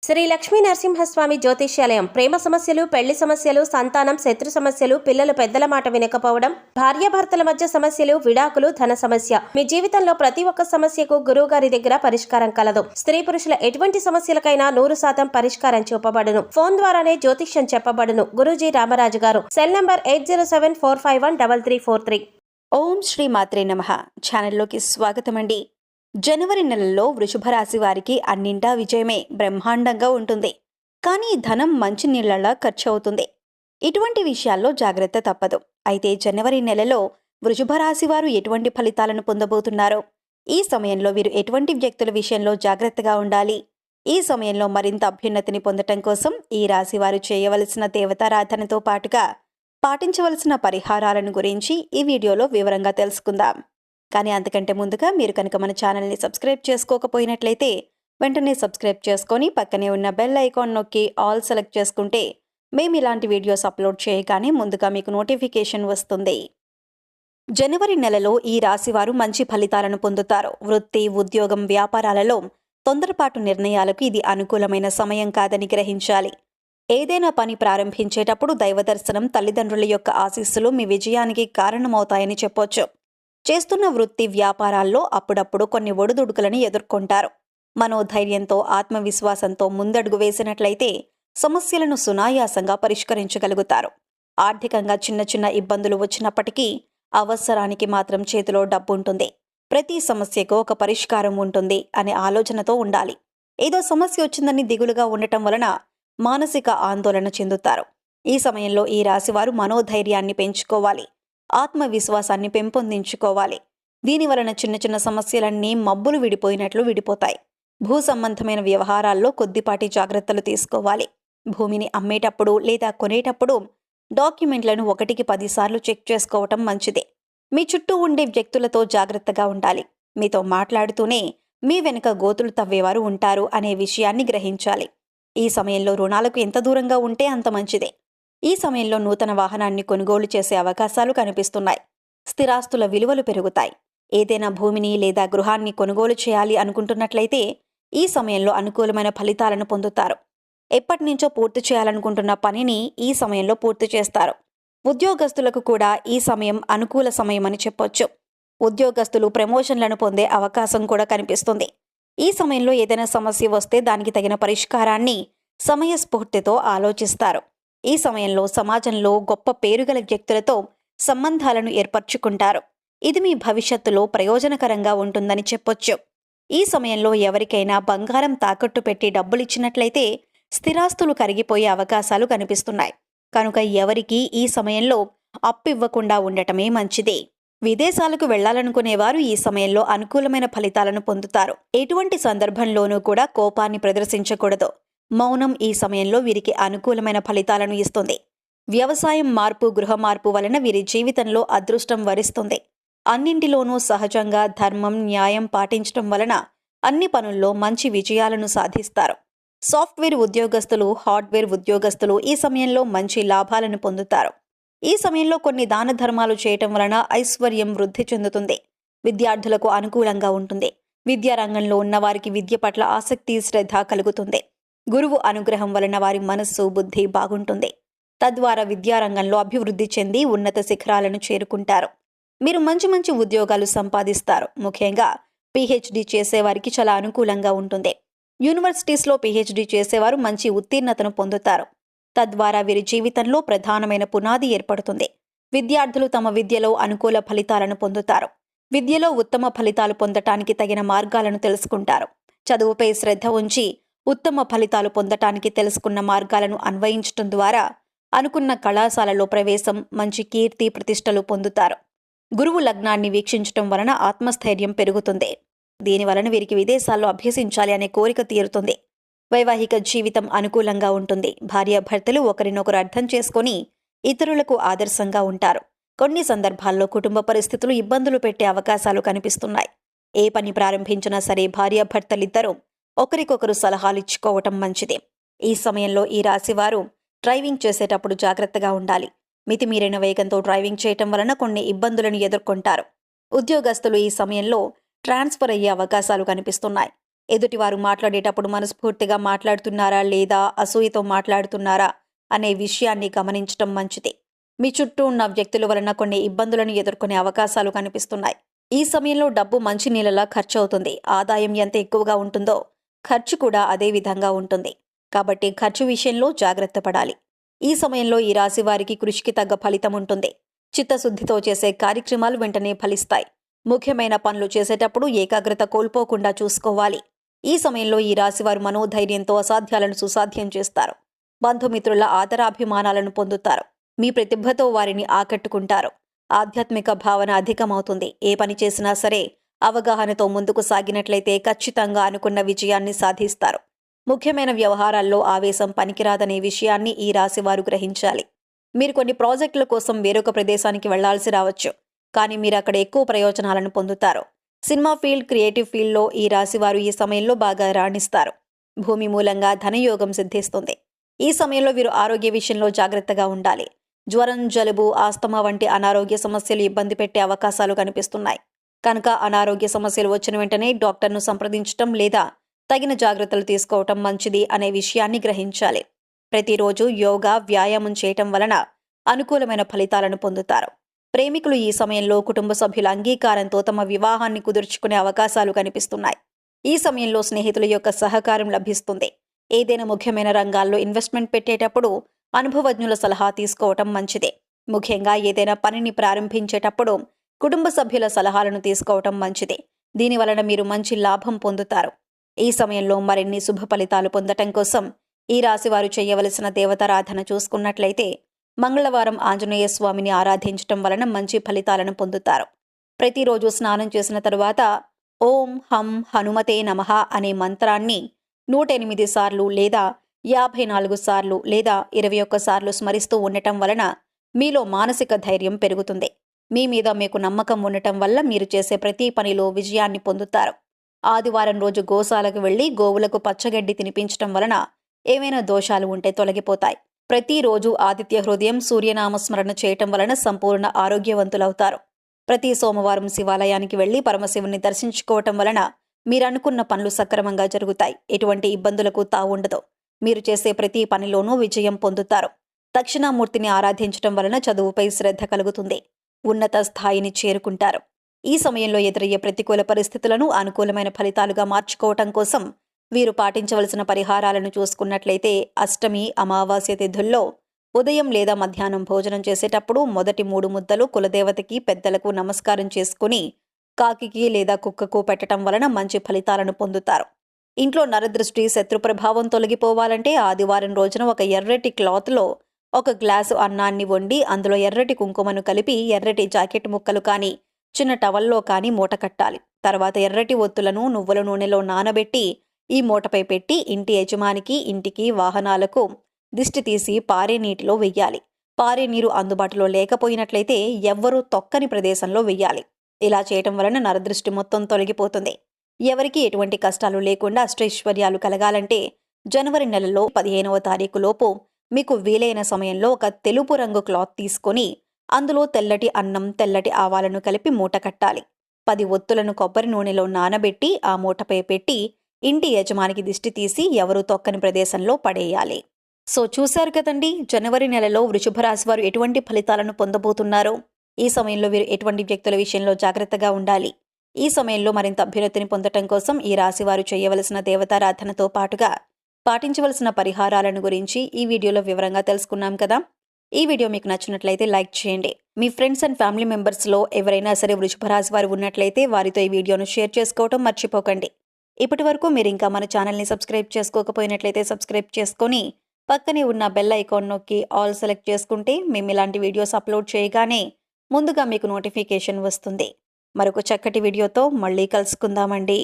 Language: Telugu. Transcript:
శ్రీ లక్ష్మీ నరసింహస్వామి జ్యోతిష్యాలయం. ప్రేమ సమస్యలు, పెళ్లి సమస్యలు, సంతానం, శత్రు సమస్యలు, పిల్లలు పెద్దల మాట వినకపోవడం, భార్యాభర్తల మధ్య సమస్యలు, విడాకులు, ధన సమస్య. మీ జీవితంలో ప్రతి ఒక్క సమస్యకు గురువు గారి దగ్గర పరిష్కారం కలదు. స్త్రీ పురుషుల ఎటువంటి సమస్యలకైనా 100% పరిష్కారం చూపబడును. ఫోన్ ద్వారానే జ్యోతిష్యం చెప్పబడును. గురూజీ రామరాజు గారు. Cell number 8074513343. ఓం శ్రీ మాత్రే నమః. ఛానల్లోకి స్వాగతమండి. జనవరి నెలలో వృషభ రాశి వారికి అన్నింటా విజయమే బ్రహ్మాండంగా ఉంటుంది. కానీ ధనం మంచి నీళ్లలా ఖర్చు అవుతుంది. ఇటువంటి విషయాల్లో జాగ్రత్త తప్పదు. అయితే జనవరి నెలలో వృషభ రాశి వారు ఎటువంటి ఫలితాలను పొందబోతున్నారో, ఈ సమయంలో వీరు ఎటువంటి వ్యక్తుల విషయంలో జాగ్రత్తగా ఉండాలి, ఈ సమయంలో మరింత అభ్యున్నతిని పొందటం కోసం ఈ రాశి వారు చేయవలసిన దేవతారాధనతో పాటుగా పాటించవలసిన పరిహారాలను గురించి ఈ వీడియోలో వివరంగా తెలుసుకుందాం. కానీ అంతకంటే ముందుగా మీరు కనుక మన ఛానల్ని సబ్స్క్రైబ్ చేసుకోకపోయినట్లయితే వెంటనే సబ్స్క్రైబ్ చేసుకొని పక్కనే ఉన్న బెల్ ఐకాన్ నొక్కి ఆల్ సెలెక్ట్ చేసుకుంటే మేము ఇలాంటి వీడియోస్ అప్లోడ్ చేయగానే ముందుగా మీకు నోటిఫికేషన్ వస్తుంది. జనవరి నెలలో ఈ రాశివారు మంచి ఫలితాలను పొందుతారు. వృత్తి, ఉద్యోగం, వ్యాపారాలలో తొందరపాటు నిర్ణయాలకు ఇది అనుకూలమైన సమయం కాదని గ్రహించాలి. ఏదైనా పని ప్రారంభించేటప్పుడు దైవదర్శనం, తల్లిదండ్రుల యొక్క ఆశీస్సులు మీ విజయానికి కారణమవుతాయని చెప్పొచ్చు. చేస్తున్న వృత్తి, వ్యాపారాల్లో అప్పుడప్పుడు కొన్ని ఒడిదుడుకులను ఎదుర్కొంటారు. మనోధైర్యంతో, ఆత్మవిశ్వాసంతో ముందడుగు వేసినట్లయితే సమస్యలను సునాయాసంగా పరిష్కరించగలుగుతారు. ఆర్థికంగా చిన్న చిన్న ఇబ్బందులు వచ్చినప్పటికీ అవసరానికి మాత్రం చేతిలో డబ్బుంటుంది. ప్రతి సమస్యకు ఒక పరిష్కారం ఉంటుంది అనే ఆలోచనతో ఉండాలి. ఏదో సమస్య వచ్చిందని దిగులుగా ఉండటం వలన మానసిక ఆందోళన చెందుతారు. ఈ సమయంలో ఈ రాశివారు మనోధైర్యాన్ని పెంచుకోవాలి, ఆత్మవిశ్వాసాన్ని పెంపొందించుకోవాలి. దీనివలన చిన్న చిన్న సమస్యలన్నీ మబ్బులు విడిపోయినట్లు విడిపోతాయి. భూ సంబంధమైన వ్యవహారాల్లో కొద్దిపాటి జాగ్రత్తలు తీసుకోవాలి. భూమిని అమ్మేటప్పుడు లేదా కొనేటప్పుడు డాక్యుమెంట్లను 1కి 10 సార్లు చెక్ చేసుకోవటం మంచిదే. మీ చుట్టూ ఉండే వ్యక్తులతో జాగ్రత్తగా ఉండాలి. మీతో మాట్లాడుతూనే మీ వెనుక గోతులు తవ్వేవారు ఉంటారు అనే విషయాన్ని గ్రహించాలి. ఈ సమయంలో రుణాలకు ఎంత దూరంగా ఉంటే అంత మంచిదే. ఈ సమయంలో నూతన వాహనాన్ని కొనుగోలు చేసే అవకాశాలు కనిపిస్తున్నాయి. స్థిరాస్తుల విలువలు పెరుగుతాయి. ఏదైనా భూమిని లేదా గృహాన్ని కొనుగోలు చేయాలి అనుకుంటున్నట్లయితే ఈ సమయంలో అనుకూలమైన ఫలితాలను పొందుతారు. ఎప్పటినుంచో పూర్తి చేయాలనుకుంటున్న పనిని ఈ సమయంలో పూర్తి చేస్తారు. ఉద్యోగస్తులకు కూడా ఈ సమయం అనుకూల సమయమని చెప్పొచ్చు. ఉద్యోగస్తులు ప్రమోషన్లను పొందే అవకాశం కూడా కనిపిస్తుంది. ఈ సమయంలో ఏదైనా సమస్య వస్తే దానికి తగిన పరిష్కారాన్ని సమయస్ఫూర్తితో ఆలోచిస్తారు. ఈ సమయంలో సమాజంలో గొప్ప పేరుగల వ్యక్తులతో సంబంధాలను ఏర్పరచుకుంటారు. ఇది మీ భవిష్యత్తులో ప్రయోజనకరంగా ఉంటుందని చెప్పొచ్చు. ఈ సమయంలో ఎవరికైనా బంగారం తాకట్టు పెట్టి డబ్బులిచ్చినట్లయితే స్థిరాస్తులు కరిగిపోయే అవకాశాలు కనిపిస్తున్నాయి. కనుక ఎవరికీ ఈ సమయంలో అప్పివ్వకుండా ఉండటమే మంచిది. విదేశాలకు వెళ్లాలనుకునేవారు ఈ సమయంలో అనుకూలమైన ఫలితాలను పొందుతారు. ఎటువంటి సందర్భంలోనూ కూడా కోపాన్ని ప్రదర్శించకూడదు. మౌనం ఈ సమయంలో వీరికి అనుకూలమైన ఫలితాలను ఇస్తుంది. వ్యవసాయం మార్పు, గృహ మార్పు వలన వీరి జీవితంలో అదృష్టం వరిస్తుంది. అన్నింటిలోనూ సహజంగా ధర్మం, న్యాయం పాటించడం వలన అన్ని పనుల్లో మంచి విజయాలను సాధిస్తారు. సాఫ్ట్వేర్ ఉద్యోగస్తులు, హార్డ్వేర్ ఉద్యోగస్తులు ఈ సమయంలో మంచి లాభాలను పొందుతారు. ఈ సమయంలో కొన్ని దాన ధర్మాలు చేయటం వలన ఐశ్వర్యం వృద్ధి చెందుతుంది. విద్యార్థులకు అనుకూలంగా ఉంటుంది. విద్యారంగంలో ఉన్నవారికి విద్య పట్ల ఆసక్తి, శ్రద్ధ కలుగుతుంది. గురువు అనుగ్రహం వలన వారి మనస్సు, బుద్ధి బాగుంటుంది. తద్వారా విద్యారంగంలో అభివృద్ధి చెంది ఉన్నత శిఖరాలను చేరుకుంటారు. మీరు మంచి మంచి ఉద్యోగాలు సంపాదిస్తారు. ముఖ్యంగా పీహెచ్డీ చేసేవారికి చాలా అనుకూలంగా ఉంటుంది. యూనివర్సిటీస్లో పీహెచ్డీ చేసేవారు మంచి ఉత్తీర్ణతను పొందుతారు. తద్వారా వీరి జీవితంలో ప్రధానమైన పునాది ఏర్పడుతుంది. విద్యార్థులు తమ విద్యలో అనుకూల ఫలితాలను పొందుతారు. విద్యలో ఉత్తమ ఫలితాలు పొందటానికి తగిన మార్గాలను తెలుసుకుంటారు. చదువుపై శ్రద్ధ ఉంచి ఉత్తమ ఫలితాలు పొందటానికి తెలుసుకున్న మార్గాలను అన్వయించటం ద్వారా అనుకున్న కళాశాలలో ప్రవేశం, మంచి కీర్తి ప్రతిష్టలు పొందుతారు. గురువు లగ్నాన్ని వీక్షించటం వలన ఆత్మస్థైర్యం పెరుగుతుంది. దీనివలన వీరికి విదేశాల్లో అభ్యసించాలి అనే కోరిక తీరుతుంది. వైవాహిక జీవితం అనుకూలంగా ఉంటుంది. భార్యాభర్తలు ఒకరినొకరు అర్థం చేసుకొని ఇతరులకు ఆదర్శంగా ఉంటారు. కొన్ని సందర్భాల్లో కుటుంబ పరిస్థితులు ఇబ్బందులు పెట్టే అవకాశాలు కనిపిస్తున్నాయి. ఏ పని ప్రారంభించినా సరే భార్యాభర్తలిద్దరూ ఒకరికొకరు సలహాలిచ్చుకోవటం మంచిది. ఈ సమయంలో ఈ రాశివారు డ్రైవింగ్ చేసేటప్పుడు జాగ్రత్తగా ఉండాలి. మితిమీరిన వేగంతో డ్రైవింగ్ చేయటం వలన కొన్ని ఇబ్బందులను ఎదుర్కొంటారు. ఉద్యోగస్తులు ఈ సమయంలో ట్రాన్స్ఫర్ అయ్యే అవకాశాలు కనిపిస్తున్నాయి. ఎదుటివారు మాట్లాడేటప్పుడు మనస్ఫూర్తిగా మాట్లాడుతున్నారా లేదా అసూయతో మాట్లాడుతున్నారా అనే విషయాన్ని గమనించటం మంచిది. మీ చుట్టూ ఉన్న వ్యక్తుల వలన కొన్ని ఇబ్బందులను ఎదుర్కొనే అవకాశాలు కనిపిస్తున్నాయి. ఈ సమయంలో డబ్బు మంచి నీళ్ళలా ఖర్చు అవుతుంది. ఆదాయం ఎంత ఎక్కువగా ఉంటుందో ఖర్చు కూడా అదే విధంగా ఉంటుంది. కాబట్టి ఖర్చు విషయంలో జాగ్రత్త పడాలి. ఈ సమయంలో ఈ రాశి వారికి కృషికి తగ్గ ఫలితం ఉంటుంది. చిత్తశుద్ధితో చేసే కార్యక్రమాలు వెంటనే ఫలిస్తాయి. ముఖ్యమైన పనులు చేసేటప్పుడు ఏకాగ్రత కోల్పోకుండా చూసుకోవాలి. ఈ సమయంలో ఈ రాశివారు మనోధైర్యంతో అసాధ్యాలను సుసాధ్యం చేస్తారు. బంధుమిత్రుల ఆదరాభిమానాలను పొందుతారు. మీ ప్రతిభతో వారిని ఆకట్టుకుంటారు. ఆధ్యాత్మిక భావన అధికమవుతుంది. ఏ పని చేసినా సరే అవగాహనతో ముందుకు సాగినట్లయితే ఖచ్చితంగా అనుకున్న విజయాన్ని సాధిస్తారు. ముఖ్యమైన వ్యవహారాల్లో ఆవేశం పనికిరాదనే విషయాన్ని ఈ రాశివారు గ్రహించాలి. మీరు కొన్ని ప్రాజెక్టుల కోసం వేరొక ప్రదేశానికి వెళ్లాల్సి రావచ్చు. కానీ మీరు అక్కడ ఎక్కువ ప్రయోజనాలను పొందుతారు. సినిమా ఫీల్డ్, క్రియేటివ్ ఫీల్డ్లో ఈ రాశివారు ఈ సమయంలో బాగా రాణిస్తారు. భూమి మూలంగా ధనయోగం సిద్ధిస్తుంది. ఈ సమయంలో వీరు ఆరోగ్య విషయంలో జాగ్రత్తగా ఉండాలి. జ్వరం, జలుబు, ఆస్తమా వంటి అనారోగ్య సమస్యలు ఇబ్బంది పెట్టే అవకాశాలు కనిపిస్తున్నాయి. కనుక అనారోగ్య సమస్యలు వచ్చిన వెంటనే డాక్టర్ను సంప్రదించటం లేదా తగిన జాగ్రత్తలు తీసుకోవటం మంచిది అనే విషయాన్ని గ్రహించాలి. ప్రతిరోజు యోగా, వ్యాయామం చేయటం వలన అనుకూలమైన ఫలితాలను పొందుతారు. ప్రేమికులు ఈ సమయంలో కుటుంబ సభ్యుల అంగీకారంతో తమ వివాహాన్ని కుదుర్చుకునే అవకాశాలు కనిపిస్తున్నాయి. ఈ సమయంలో స్నేహితుల యొక్క సహకారం లభిస్తుంది. ఏదైనా ముఖ్యమైన రంగాల్లో ఇన్వెస్ట్మెంట్ పెట్టేటప్పుడు అనుభవజ్ఞుల సలహా తీసుకోవటం మంచిదే. ముఖ్యంగా ఏదైనా పనిని ప్రారంభించేటప్పుడు కుటుంబ సభ్యుల సలహాలను తీసుకోవటం మంచిదే. దీనివలన మీరు మంచి లాభం పొందుతారు. ఈ సమయంలో మరిన్ని శుభ ఫలితాలు పొందటం కోసం ఈ రాశివారు చేయవలసిన దేవతారాధన చూసుకున్నట్లయితే మంగళవారం ఆంజనేయ స్వామిని ఆరాధించటం వలన మంచి ఫలితాలను పొందుతారు. ప్రతిరోజు స్నానం చేసిన తరువాత ఓం హం హనుమతే నమః అనే మంత్రాన్ని 108 సార్లు లేదా 54 సార్లు లేదా 21 సార్లు స్మరిస్తూ ఉండటం వలన మీలో మానసిక ధైర్యం పెరుగుతుంది. మీ మీద మీకు నమ్మకం ఉండటం వల్ల మీరు చేసే ప్రతి పనిలో విజయాన్ని పొందుతారు. ఆదివారం రోజు గోశాలకు వెళ్లి గోవులకు పచ్చగడ్డి తినిపించటం వలన ఏవైనా దోషాలు ఉంటే తొలగిపోతాయి. ప్రతిరోజు ఆదిత్య హృదయం, సూర్యనామస్మరణ చేయటం వలన సంపూర్ణ ఆరోగ్యవంతులవుతారు. ప్రతి సోమవారం శివాలయానికి వెళ్లి పరమశివుని దర్శించుకోవటం వలన మీరనుకున్న పనులు సక్రమంగా జరుగుతాయి. ఎటువంటి ఇబ్బందులకు తావుండదు. మీరు చేసే ప్రతి పనిలోనూ విజయం పొందుతారు. దక్షిణామూర్తిని ఆరాధించటం వలన చదువుపై శ్రద్ధ కలుగుతుంది. ఉన్నత స్థాయిని చేరుకుంటారు. ఈ సమయంలో ఎదురయ్యే ప్రతికూల పరిస్థితులను అనుకూలమైన ఫలితాలుగా మార్చుకోవటం కోసం వీరు పాటించవలసిన పరిహారాలను చూసుకున్నట్లయితే అష్టమి, అమావాస్య తిథుల్లో ఉదయం లేదా మధ్యాహ్నం భోజనం చేసేటప్పుడు మొదటి 3 ముద్దలు కులదేవతకి, పెద్దలకు నమస్కారం చేసుకుని కాకికి లేదా కుక్కకు పెట్టడం వలన మంచి ఫలితాలను పొందుతారు. ఇంట్లో నరదృష్టి, శత్రు ప్రభావం తొలగిపోవాలంటే ఆదివారం రోజున ఒక ఎర్రటి క్లాత్లో 1 గ్లాసు అన్నాన్ని వండి అందులో ఎర్రటి కుంకుమను కలిపి ఎర్రటి జాకెట్ ముక్కలు కానీ చిన్న టవల్లో కానీ మూట కట్టాలి. తర్వాత ఎర్రటి ఒత్తులను నువ్వుల నూనెలో నానబెట్టి ఈ మూటపై పెట్టి ఇంటి యజమానికి, ఇంటికి, వాహనాలకు దిష్టి తీసి పారే నీటిలో వెయ్యాలి. పారే నీరు అందుబాటులో లేకపోయినట్లయితే ఎవ్వరూ తొక్కని ప్రదేశంలో వెయ్యాలి. ఇలా చేయటం వలన నరదృష్టి మొత్తం తొలగిపోతుంది. ఎవరికీ ఎటువంటి కష్టాలు లేకుండా అష్టైశ్వర్యాలు కలగాలంటే జనవరి నెలలో 15వ తారీఖు లోపు మీకు వీలైన సమయంలో ఒక తెలుపు రంగు క్లాత్ తీసుకొని అందులో తెల్లటి అన్నం, తెల్లటి ఆవాలను కలిపి మూట కట్టాలి. 10 ఒత్తులను కొబ్బరి నూనెలో నానబెట్టి ఆ మూటపై పెట్టి ఇంటి యజమానికి దిష్టి తీసి ఎవరూ తొక్కని ప్రదేశంలో పడేయాలి. సో చూశారు కదండి, జనవరి నెలలో వృషభ రాశి వారు ఎటువంటి ఫలితాలను పొందబోతున్నారు. ఈ సమయంలో వీరు ఎటువంటి వ్యక్తుల విషయంలో జాగ్రత్తగా ఉండాలి. ఈ సమయంలో మరింత అభ్యున్నతిని పొందటం కోసం ఈ రాశి వారు చేయవలసిన దేవతారాధనతో పాటుగా పాటించవలసిన పరిహారాలను గురించి ఈ వీడియోలో వివరంగా తెలుసుకున్నాం కదా. ఈ వీడియో మీకు నచ్చినట్లయితే లైక్ చేయండి. మీ ఫ్రెండ్స్ అండ్ ఫ్యామిలీ మెంబర్స్లో ఎవరైనా సరే వృషభ రాశి వారు ఉన్నట్లయితే వారితో ఈ వీడియోను షేర్ చేసుకోవటం మర్చిపోకండి. ఇప్పటి వరకు మీరు ఇంకా మన ఛానల్ని సబ్స్క్రైబ్ చేసుకోకపోయినట్లయితే సబ్స్క్రైబ్ చేసుకొని పక్కనే ఉన్న బెల్ ఐకాన్ నొక్కి ఆల్ సెలెక్ట్ చేసుకుంటే మేము ఇలాంటి వీడియోస్ అప్లోడ్ చేయగానే ముందుగా మీకు నోటిఫికేషన్ వస్తుంది. మరొక చక్కటి వీడియోతో మళ్ళీ కలుసుకుందామండి.